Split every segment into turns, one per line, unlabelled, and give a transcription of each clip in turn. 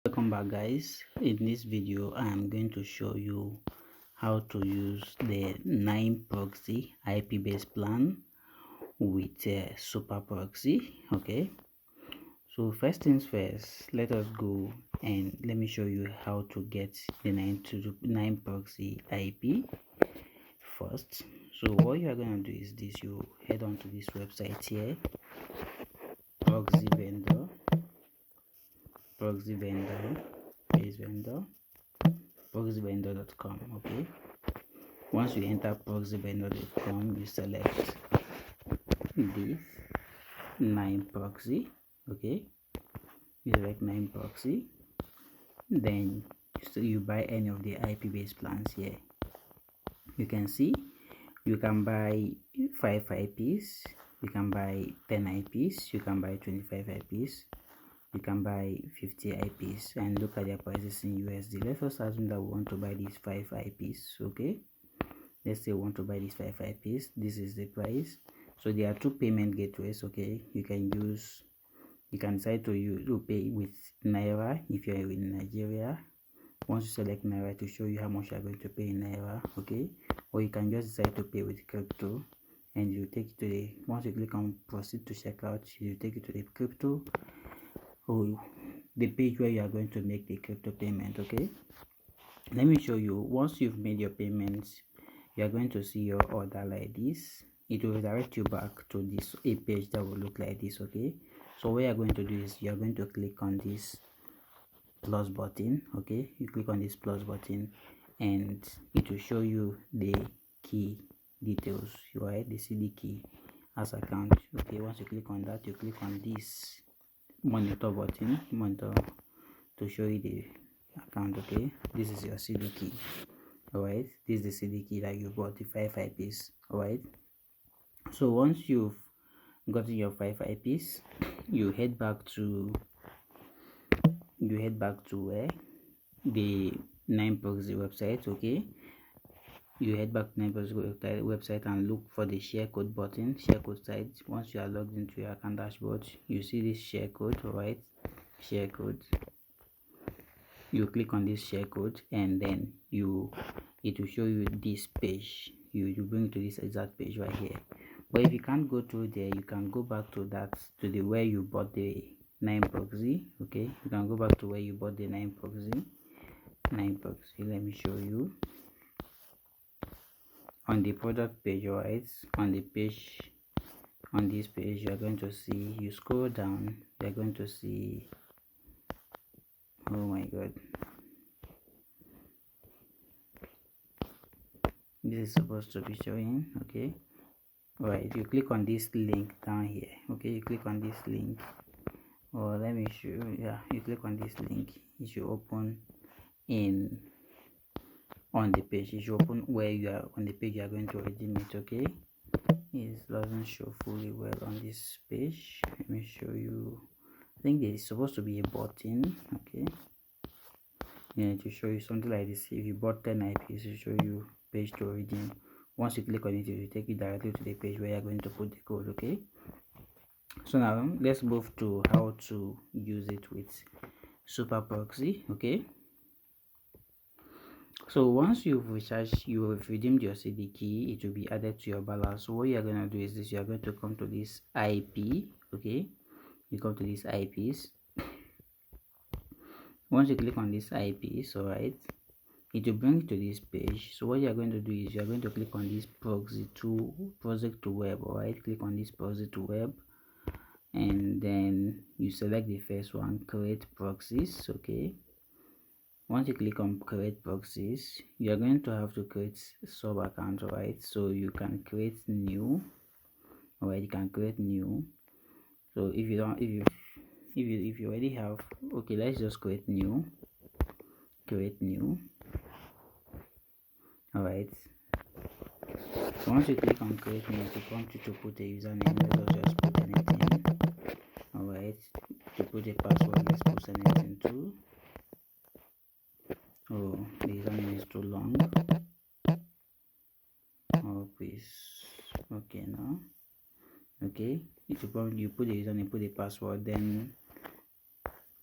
Welcome back, guys. In this video I am going to show you how to use the 9proxy IP based plan with Super Proxy. Okay, so first things first, let us go and let me show you how to get the 9proxy IP first. So what you are going to do is this: you head on to this website here, proxy vendor proxyvendor.com. Okay, once you enter proxyvendor.com, you select this 9proxy. Okay, you select 9proxy, then you buy any of the IP based plans here. You can see you can buy 5 IPs, you can buy 10 IPs, you can buy 25 IPs, you can buy 50 IPs, and look at their prices in USD. Let us assume that we want to buy these 5 IPs. Okay, let's say we want to buy these 5 IPs. This is the price. So there are 2 payment gateways. Okay, you can decide to pay with Naira if you are in Nigeria. Once you select Naira, to show you how much you are going to pay in Naira. Okay, or you can just decide to pay with crypto, and you take it to the, once you click on proceed to checkout, you take it to the crypto or the page where you are going to make the crypto payment. Okay, let me show you. Once you've made your payments, you are going to see your order like this. It will direct you back to this a page that will look like this. Okay, so what you are going to do is you are going to click on this plus button. Okay, you click on this plus button and it will show you the key details, right? The CD key as account. Okay, once you click on that, you click on this monitor button, monitor, to show you the account. Okay, this is your CD key. All right, this is the CD key that you bought, the 5 IPs. All right, so once you've gotten your 5 IPs, you head back to where the 9proxy website. Okay, you head back to 9proxy website and look for the share code button, share code site. Once you are logged into your account dashboard, you see this share code. All right, share code, you click on this share code and then it will show you this page. You bring to this exact page right here. But if you can't go through there, you can go back to the where you bought the 9proxy. Okay, you can go back to where you bought the 9proxy. Let me show you on the product page. Right, on the page, on this page, you are going to see, you scroll down, you are going to see, oh my god, this is supposed to be showing. Okay, right, you click on this link down here. Okay, you click on this link, or let me show you. Yeah, you click on this link, it should open in on the page. It should open where you are on the page you are going to redeem it. Okay, it doesn't show fully well on this page. Let me show you. I think there is supposed to be a button. Okay, yeah, to show you something like this. If you bought 10 IPs, it will show you page to redeem. Once you click on it, it will take you directly to the page where you are going to put the code. Okay, so now let's move to how to use it with Super Proxy. Okay, so once you've redeemed your CD key, it will be added to your balance. So what you are going to do is this: you are going to come to this IP. Okay, you come to these IPs. Once you click on this IPs, all right, it will bring you to this page. So what you are going to do is you are going to click on this PROXY2WEB. All right, click on this PROXY2WEB and then you select the first one, create proxies. Okay, once you click on create proxies, you are going to have to create sub account. All right, so you can create new. All right, you can create new. So if you don't, if you already have, okay, let's just create new. All right, so once you click on create new, to prompt you to put a username. Let us just put anything. All right, to put a password, let's put anything too. Oh, the username is too long. Oh please. Okay, now okay, you put the username, put the password, then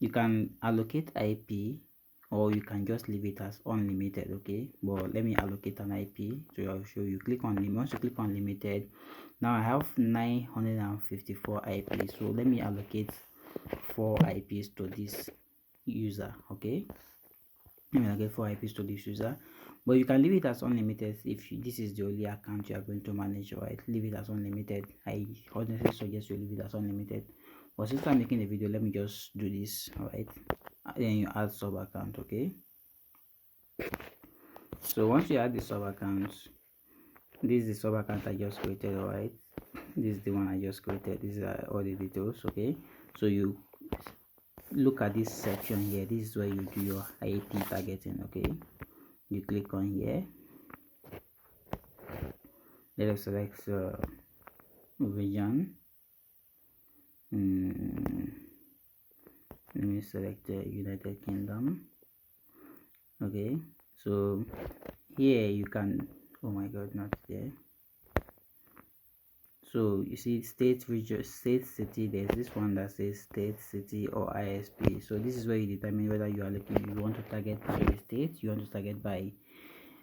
you can allocate IP, or you can just leave it as unlimited. Okay, but let me allocate an IP, so I'll show you. Click on once you click on limited, now I have 954 IP, so let me allocate 4 IPs to this user. Okay, let me allocate 4 IPs to this user, but you can leave it as unlimited if this is the only account you are going to manage. Right, leave it as unlimited. I honestly suggest you leave it as unlimited, but since I'm making a video, let me just do this. All right, then you add sub account. Okay, so once you add the sub account, this is the sub account I just created. All right, this is the one I just created. These are all the details. Okay, so you look at this section here. This is where you do your IP targeting. Okay, you click on here. Let us select region. Let me select the United Kingdom. Okay, so here you can, oh my god, not there. So you see state, region, state, city. There's this one that says state, city, or ISP. So this is where you determine whether you are looking, you want to target by the state, you want to target by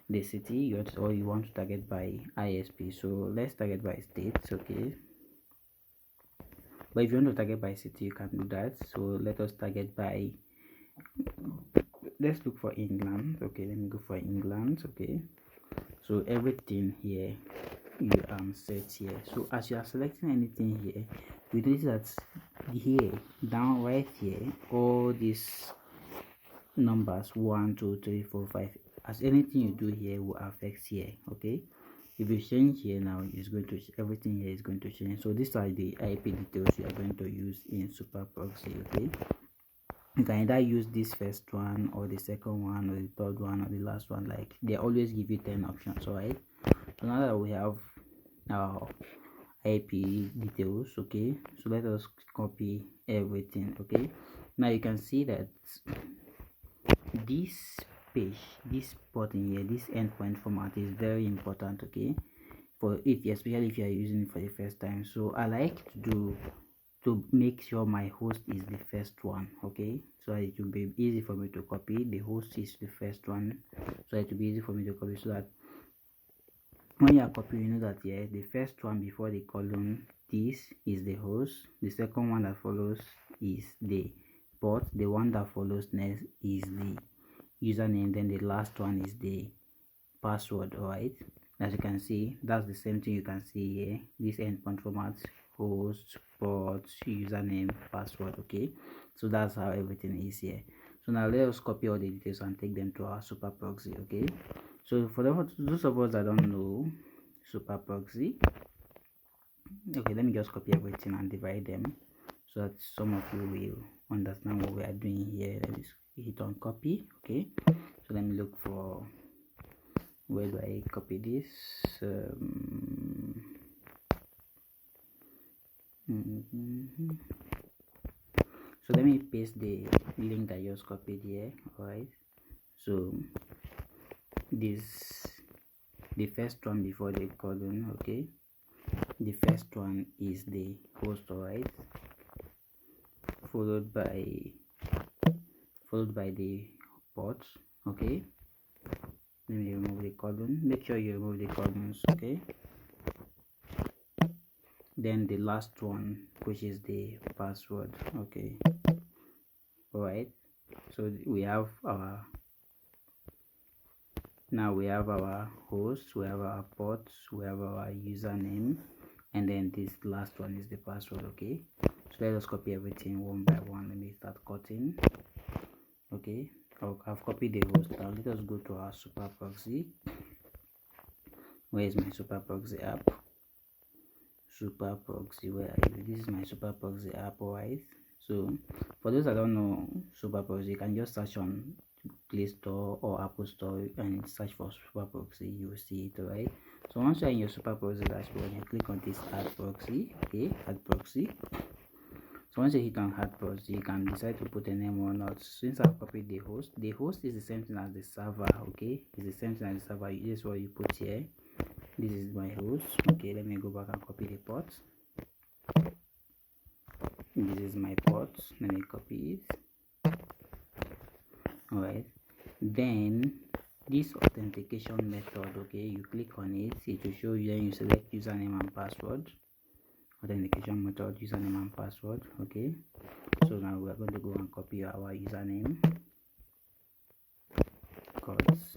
the city, or you want to target by ISP. So let's target by states. Okay, but if you want to target by city, you can do that. So let us target by, let's look for England. Okay, let me go for England. Okay, so everything here you set here. So as you are selecting anything here, you notice that here, down right here, all these numbers 1 2 3 4 5, as anything you do here will affect here. Okay, if you change here now, it's going to, everything here is going to change. So these are the IP details you are going to use in Super Proxy. Okay, you can either use this first one, or the second one, or the third one, or the last one. Like, they always give you 10 options. All right, so now that we have our IP details, okay, so let us copy everything. Okay, now you can see that this page, this button here, this endpoint format is very important. Okay, for if, especially if you are using it for the first time. So I like to make sure my host is the first one. Okay, so it will be easy for me to copy. The host is the first one, so it will be easy for me to copy, so that when you are copying, you know that yeah, the first one before the colon, this is the host, the second one that follows is the port, the one that follows next is the username, then the last one is the password. All right, as you can see, that's the same thing you can see here. This endpoint format: host, port, username, password. Okay, so that's how everything is here. So now let us copy all the details and take them to our Super Proxy. Okay, so for those of us that don't know Super Proxy, okay, let me just copy everything and divide them so that some of you will understand what we are doing here. Let me hit on copy. Okay, so let me look for, where do I copy this? So let me paste the link I just copied here. All right, so this, the first one before the colon. Okay, the first one is the host. All right, followed by the port. Okay, let me remove the colon. Make sure you remove the colons. Okay, then the last one, which is the password. Okay, all right, so we have our, now we have our host, we have our ports, we have our username, and then this last one is the password. Okay, so let us copy everything one by one. Let me start cutting. Okay, I've copied the host. Now let us go to our Super Proxy. Where is my Super Proxy app? Super Proxy, where are you? This is my Super Proxy app. Alright, so for those that don't know Super Proxy, you can just search on Play Store or Apple Store and search for Super Proxy. You will see it. Alright, so once you're in your Super Proxy dashboard, you click on this Add Proxy. Okay, Add Proxy. So once you hit on Add Proxy, you can decide to put a name or not. Since I've copied the host is the same thing as the server. Okay, it's the same thing as the server. This is what you put here. This is my host. Okay, let me go back and copy the port. This is my port. Let me copy it. All right, then this authentication method, okay, you click on it, it will show you, then you select username and password. Authentication method, username and password. Okay, so now we are going to go and copy our username,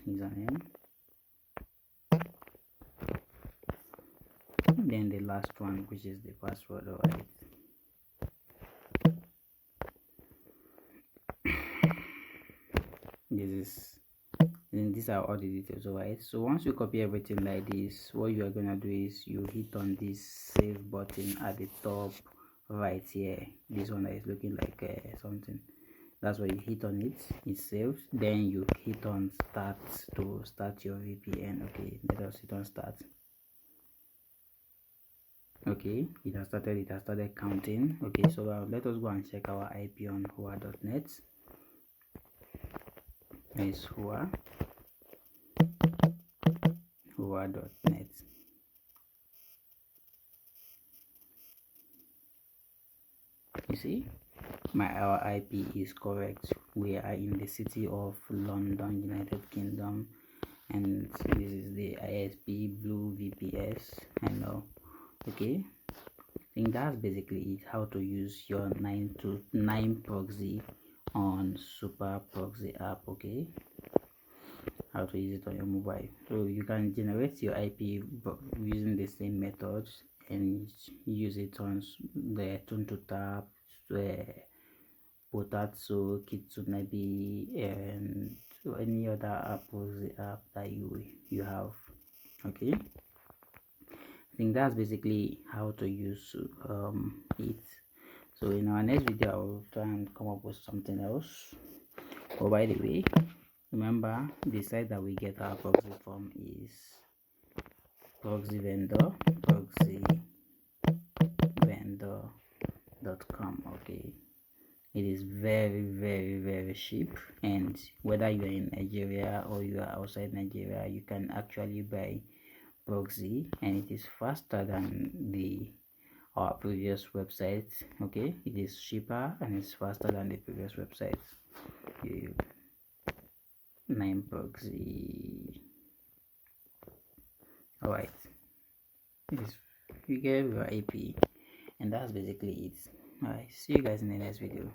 username, then the last one, which is the password. All right, these are all the details. All right, so once you copy everything like this, what you are gonna do is you hit on this save button at the top right here, this one that is looking like something. That's why you hit on it, it saves. Then you hit on start to start your VPN. Okay, let us hit on start. Okay, it has started counting. Okay, so let us go and check our IP on hua.net. It's hua.net. You see, our IP is correct. We are in the city of London, United Kingdom, and this is the ISP Blue VPS. I know. Okay, I think that's basically it, how to use your 9proxy on Super Proxy app. Okay, how to use it on your mobile. So you can generate your IP using the same methods and use it on the Tap, Potatsu, Kitsunabi, and any other app that you have. Okay, I think that's basically how to use it. So in our next video, I will try and come up with something else. Oh, by the way, remember the site that we get our proxy from is proxyvendor.com. Okay, it is very cheap, and whether you are in Nigeria or you are outside Nigeria, you can actually buy proxy, and it is faster than our previous website. Okay, it is cheaper and it's faster than the previous website. 9proxy. All right, you get your IP, and that's basically it. All right, see you guys in the next video.